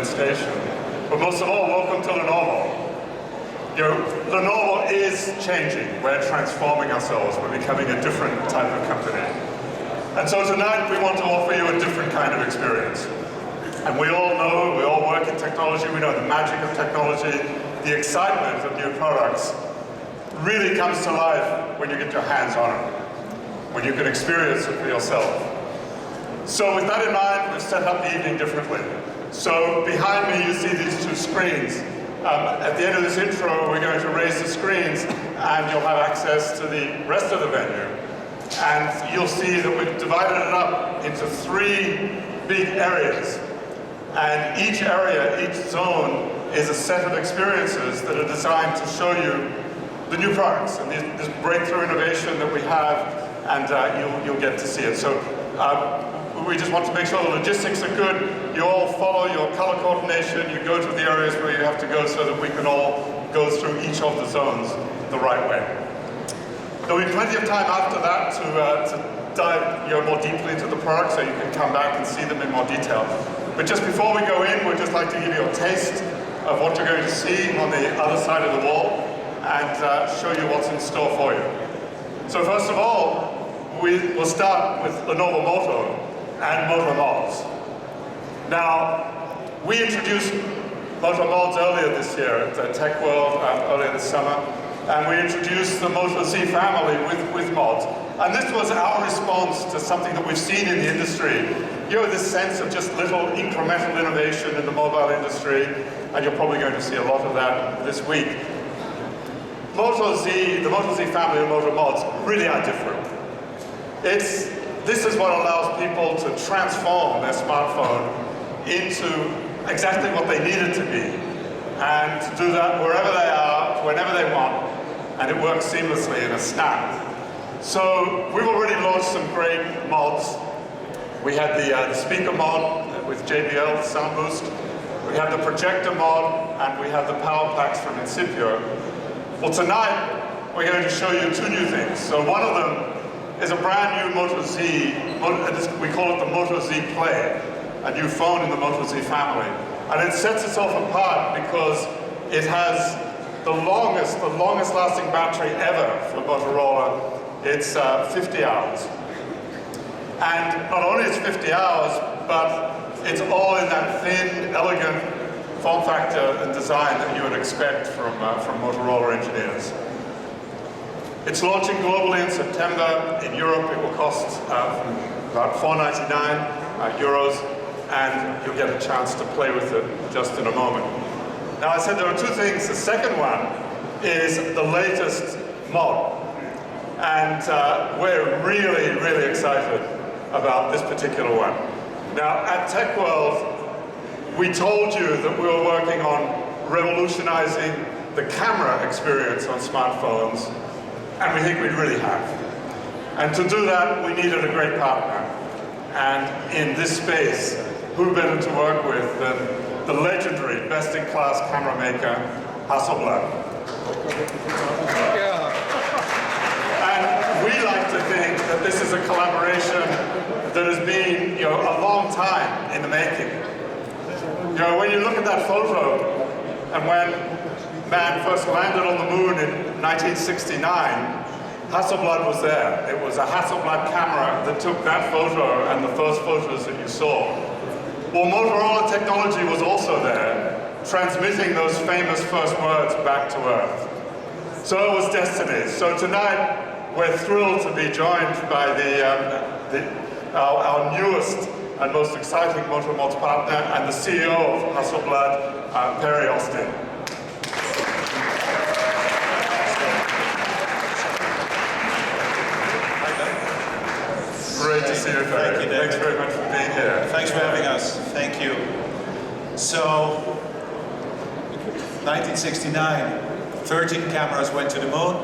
station. But most of all, welcome to Lenovo. Lenovo is changing. We're transforming ourselves. We're becoming a different type of company. And so tonight we want to offer you a different kind of experience. And we all know, we all work in technology, we know the magic of technology, the excitement of new products really comes to life when you get your hands on it, when you can experience it for yourself. So with that in mind, we've set up the evening differently. So behind me you see these two screens. At the end of this intro, we're going to raise the screens and you'll have access to the rest of the venue. And you'll see that we've divided it up into 3 big areas. And each area, each zone, is a set of experiences that are designed to show you the new products and this breakthrough innovation that we have, and you'll get to see it. So we just want to make sure the logistics are good. You all follow your color coordination. You go to the areas where you have to go so that we can all go through each of the zones the right way. There'll be plenty of time after that to dive more deeply into the product so you can come back and see them in more detail. But just before we go in, we'd just like to give you a taste of what you're going to see on the other side of the wall and show you what's in store for you. So first of all, we'll start with Lenovo Moto and Moto Mods. Now, we introduced Moto Mods earlier this year at Tech World, earlier this summer, and we introduced the Moto Z family with mods. And this was our response to something that we've seen in the industry. This sense of just little incremental innovation in the mobile industry, and you're probably going to see a lot of that this week. Moto Z, the Moto Z family of Moto Mods really are different. This is what allows people to transform their smartphone into exactly what they need it to be, and to do that wherever they are, whenever they want, and it works seamlessly in a snap. So we've already launched some great mods. We had the speaker mod with JBL Sound Boost. We have the projector mod, and we have the power packs from Incipio. Well, tonight we're going to show you 2 new things. So one of them is a brand new Moto Z. We call it the Moto Z Play, a new phone in the Moto Z family. And it sets itself apart because it has the longest lasting battery ever for Motorola. It's 50 hours. And not only is it 50 hours, but it's all in that thin, elegant form factor and design that you would expect from Motorola engineers. It's launching globally in September. In Europe, it will cost about €499, and you'll get a chance to play with it just in a moment. Now, I said there are 2 things. The second one is the latest mod. And we're really, really excited about this particular one. Now, at Tech World, we told you that we were working on revolutionizing the camera experience on smartphones, and we think we really have. And to do that, we needed a great partner. And in this space, who better to work with than the legendary, best-in-class camera maker, Hasselblad. And we like to think that this is a collaboration that has been, a long time in the making. When you look at that photo, and when man first landed on the moon in 1969, Hasselblad was there. It was a Hasselblad camera that took that photo and the first photos that you saw. Well, Motorola technology was also there, transmitting those famous first words back to Earth. So it was destiny. So tonight, we're thrilled to be joined by our newest and most exciting Moto Mods partner and the CEO of Hasselblad, Perry Austin. Great to see you, Perry. Thank you, David. Thanks very much for being here. Thanks for having us. Thank you. So, 1969, 13 cameras went to the moon,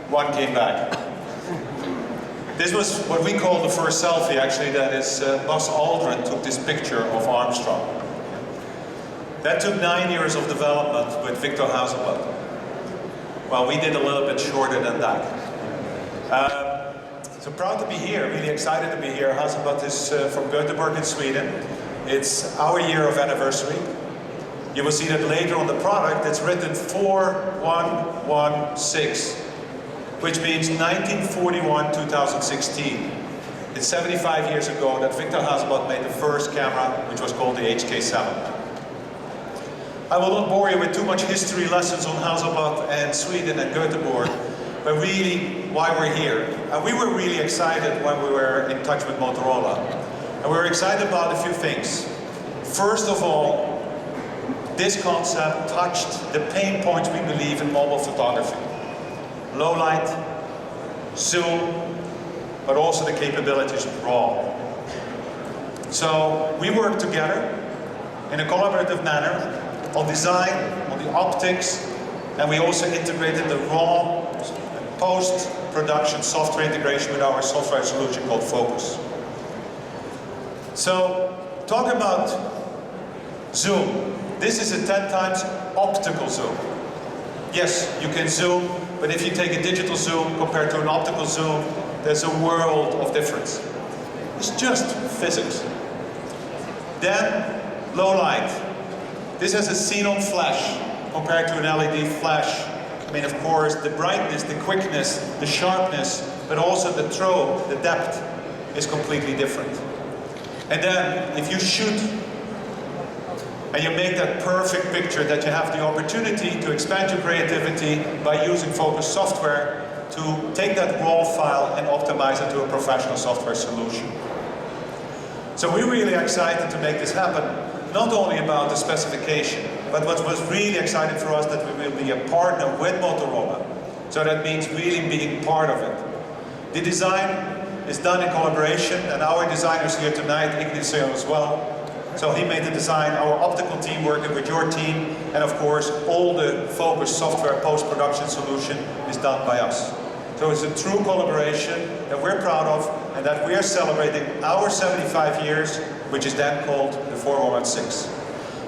1 came back. This was what we call the first selfie, actually. That is, Buzz Aldrin took this picture of Armstrong. That took 9 years of development with Victor Hasselblad. Well, we did a little bit shorter than that. So proud to be here, really excited to be here. Hasselblad is from Gothenburg in Sweden. It's our year of anniversary. You will see that later on the product it's written 4116, which means 1941-2016. It's 75 years ago that Victor Hasselblad made the first camera, which was called the HK7. I will not bore you with too much history lessons on Hasselblad and Sweden and Göteborg, but really why we're here. And we were really excited when we were in touch with Motorola. And we were excited about a few things. First of all, this concept touched the pain points we believe in mobile photography. Low light, zoom, but also the capabilities of RAW. So we worked together in a collaborative manner on design, on the optics, and we also integrated the RAW post-production software integration with our software solution called Focus. So, talk about zoom. This is a 10 times optical zoom. Yes, you can zoom, but if you take a digital zoom compared to an optical zoom, there's a world of difference. It's just physics. Then, low light. This has a xenon flash compared to an LED flash. I mean, of course, the brightness, the quickness, the sharpness, but also the throw, the depth is completely different. And then, if you shoot and you make that perfect picture, that you have the opportunity to expand your creativity by using Focus software to take that raw file and optimize it to a professional software solution. So we're really excited to make this happen, not only about the specification, but what was really exciting for us that we will be a partner with Motorola. So that means really being part of it. The design is done in collaboration, and our designers here tonight, Ignacio as well. So he made the design, our optical team working with your team, and of course all the Focus software post-production solution is done by us. So it's a true collaboration that we're proud of, and that we are celebrating our 75 years, which is then called the 4116.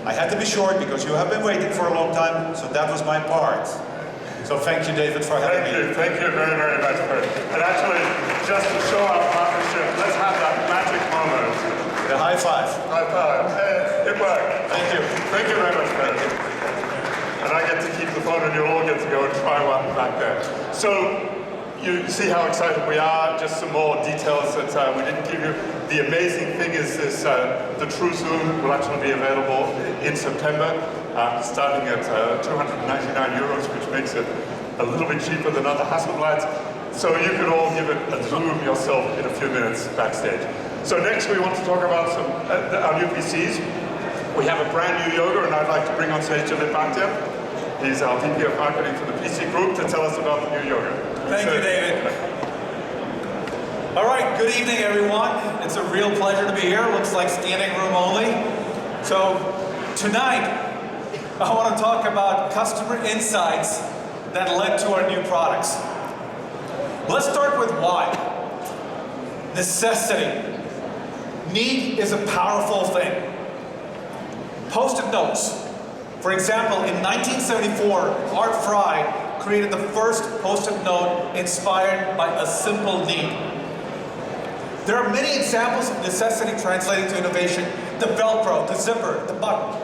I had to be short because you have been waiting for a long time, so that was my part. So thank you, David, for having me. Thank you very, very much, Fred. And actually, just to show our partnership, let's have that magic moment. The high five. High five. Hey, it worked. Thank you. Thank you very much, Fred. And I get to keep the phone, and you all get to go and try one back there. So, you see how excited we are. Just some more details that we didn't give you. The amazing thing is this, the True Zoom will actually be available in September, starting at 299 euros, which makes it a little bit cheaper than other Hasselblads. So you can all give it a zoom yourself in a few minutes backstage. So next we want to talk about some our new PCs. We have a brand new Yoga, and I'd like to bring on stage David Bhatia. He's our VP of Marketing for the PC Group to tell us about the new Yoga. Thank you, David. All right, good evening, everyone. It's a real pleasure to be here. Looks like standing room only. So tonight, I want to talk about customer insights that led to our new products. Let's start with why. Necessity. Need is a powerful thing. Post-it notes. For example, in 1974, Art Fry created the first post-it note inspired by a simple need. There are many examples of necessity translating to innovation. The Velcro, the zipper, the button.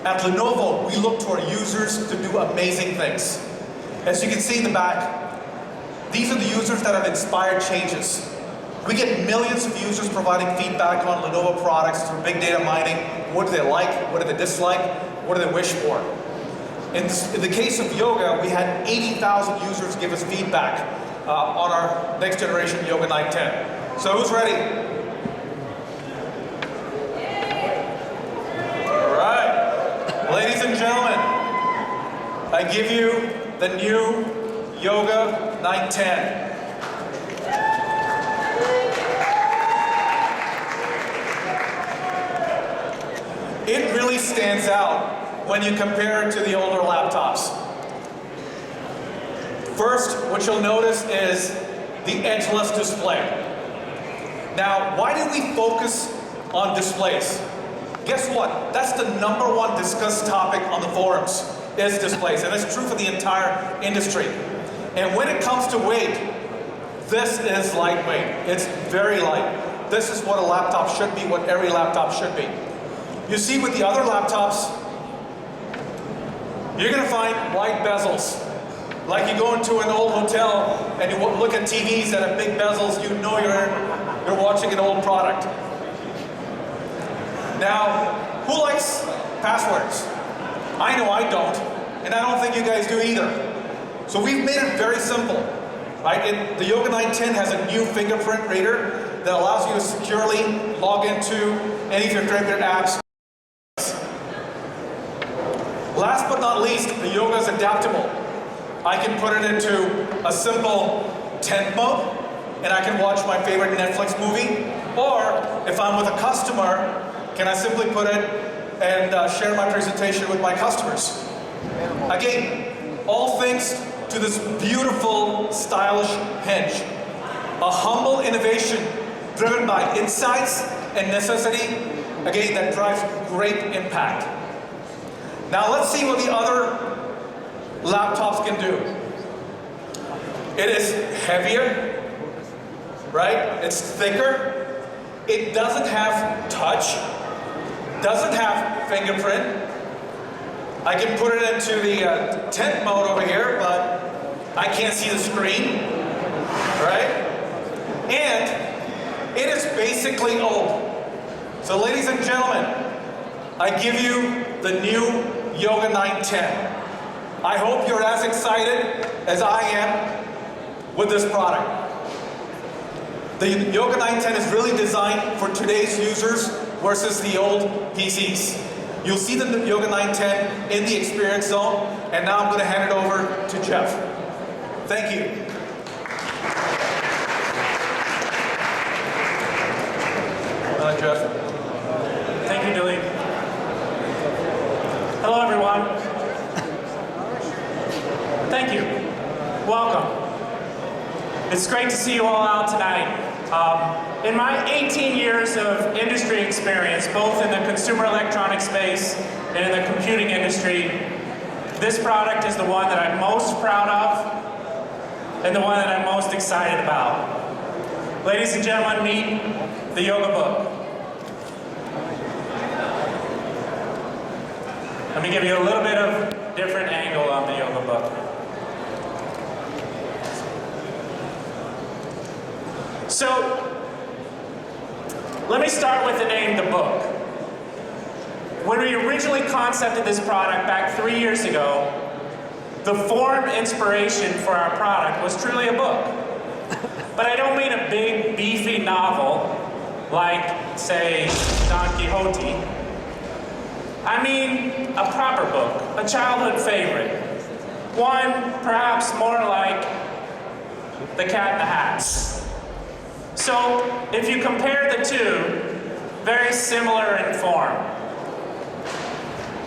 At Lenovo, we look to our users to do amazing things. As you can see in the back, these are the users that have inspired changes. We get millions of users providing feedback on Lenovo products through big data mining. What do they like? What do they dislike? What do they wish for? In the case of Yoga, we had 80,000 users give us feedback on our next generation Yoga 910. So who's ready? All right. Ladies and gentlemen, I give you the new Yoga 910. It really stands out when you compare it to the older laptops. First, what you'll notice is the edgeless display. Now, why did we focus on displays? Guess what? That's the #1 discussed topic on the forums, is displays, and that's true for the entire industry. And when it comes to weight, this is lightweight. It's very light. this is what a laptop should be, what every laptop should be. You see with the other laptops, you're going to find wide bezels. Like you go into an old hotel and you look at TVs that have big bezels, you know you're watching an old product. Now, who likes passwords? I know I don't, and I don't think you guys do either. So we've made it very simple. Right? The Yoga 910 has a new fingerprint reader that allows you to securely log into any of your favorite apps. Last but not least, the Yoga is adaptable. I can put it into a simple tent mode, and I can watch my favorite Netflix movie. Or, if I'm with a customer, can I simply put it and share my presentation with my customers? Again, all thanks to this beautiful, stylish hinge. A humble innovation driven by insights and necessity, again, that drives great impact. Now let's see what the other laptops can do. It is heavier, right? It's thicker. It doesn't have touch, doesn't have fingerprint. I can put it into the tent mode over here, but I can't see the screen, right? And it is basically old. So ladies and gentlemen, I give you the new Yoga 910. I hope you're as excited as I am with this product. The Yoga 910 is really designed for today's users versus the old PCs. You'll see the Yoga 910 in the experience zone, and now I'm going to hand it over to Jeff. Thank you. Jeff. Thank you, Dilly. Hello, everyone. Thank you. Welcome. It's great to see you all out tonight. In my 18 years of industry experience, both in the consumer electronics space and in the computing industry, this product is the one that I'm most proud of and the one that I'm most excited about. Ladies and gentlemen, meet the Yoga Book. Let me give you a little bit of different angle on the Yoga Book. So, let me start with the name, the book. When we originally concepted this product back 3 years ago, the form inspiration for our product was truly a book. But I don't mean a big, beefy novel like, say, Don Quixote. I mean a proper book, a childhood favorite. One perhaps more like The Cat in the Hat. So, if you compare the two, very similar in form.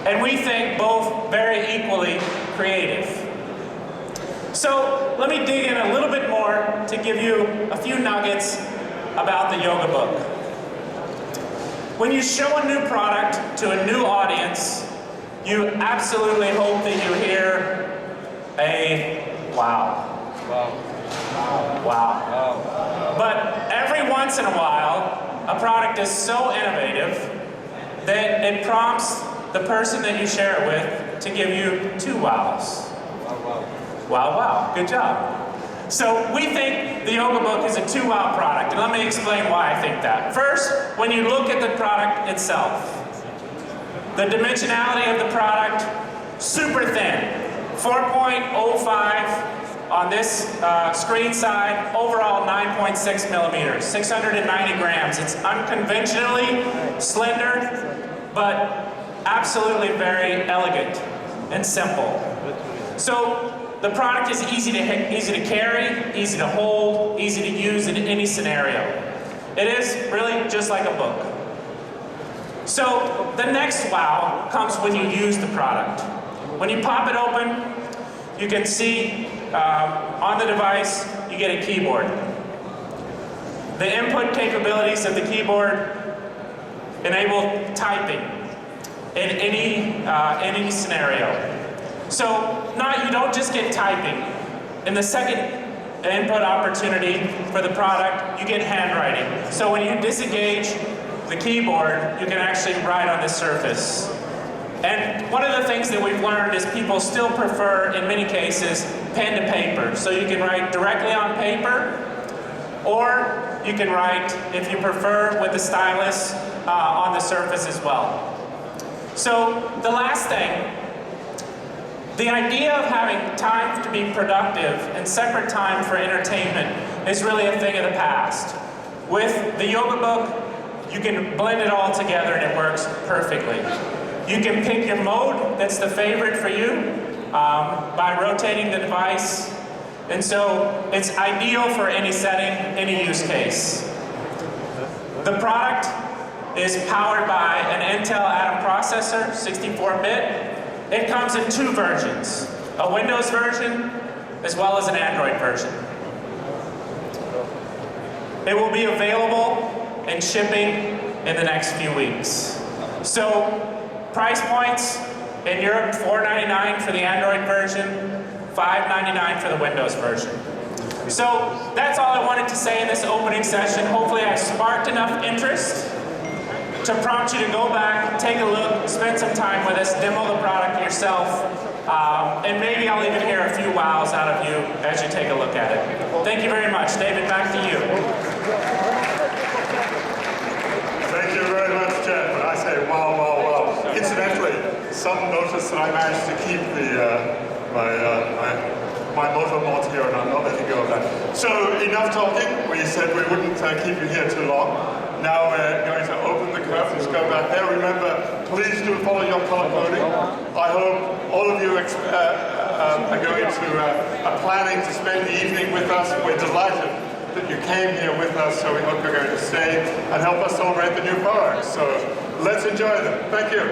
And we think both very equally creative. So, let me dig in a little bit more to give you a few nuggets about the Yoga Book. When you show a new product to a new audience, you absolutely hope that you hear a wow. Wow. But every once in a while, a product is so innovative that it prompts the person that you share it with to give you two wows. Wow. Good job. So we think the Yoga Book is a 2-wow product, and let me explain why I think that. First, when you look at the product itself, the dimensionality of the product, super thin, 4.05 on this screen side, overall 9.6 millimeters, 690 grams. It's unconventionally slender, but absolutely very elegant and simple. So the product is easy to carry, easy to hold, easy to use in any scenario. It is really just like a book. So the next wow comes when you use the product. When you pop it open, you can see on the device, you get a keyboard. The input capabilities of the keyboard enable typing in any scenario. So you don't just get typing. In the second an input opportunity for the product, you get handwriting. So when you disengage the keyboard, you can actually write on this surface. And one of the things that we've learned is people still prefer, in many cases, pen to paper. So you can write directly on paper, or you can write, if you prefer, with the stylus on the surface as well. So the last thing, the idea of having time to be productive and separate time for entertainment is really a thing of the past. With the Yoga Book, you can blend it all together and it works perfectly. You can pick your mode that's the favorite for you by rotating the device. And so it's ideal for any setting, any use case. The product is powered by an Intel Atom processor, 64-bit. It comes in two versions, a Windows version as well as an Android version. It will be available and shipping in the next few weeks. So price points in Europe, $499 for the Android version, $599 for the Windows version. So that's all I wanted to say in this opening session. Hopefully I sparked enough interest to prompt you to go back, take a look, spend some time with us, demo the product yourself, and maybe I'll even hear a few wows out of you as you take a look at it. Thank you very much. David, back to you. Thank you very much, Jeff. And I say, wow, wow, wow. Incidentally, some noticed that I managed to keep my motor mod here, and I'm not letting go of that. So enough talking. We said we wouldn't keep you here too long. Now we're going to open the curtains, go back there. Remember, please do follow your color coding. I hope all of you are going to are planning to spend the evening with us. We're delighted that you came here with us, so we hope you're going to stay and help us celebrate the new products. So let's enjoy them. Thank you.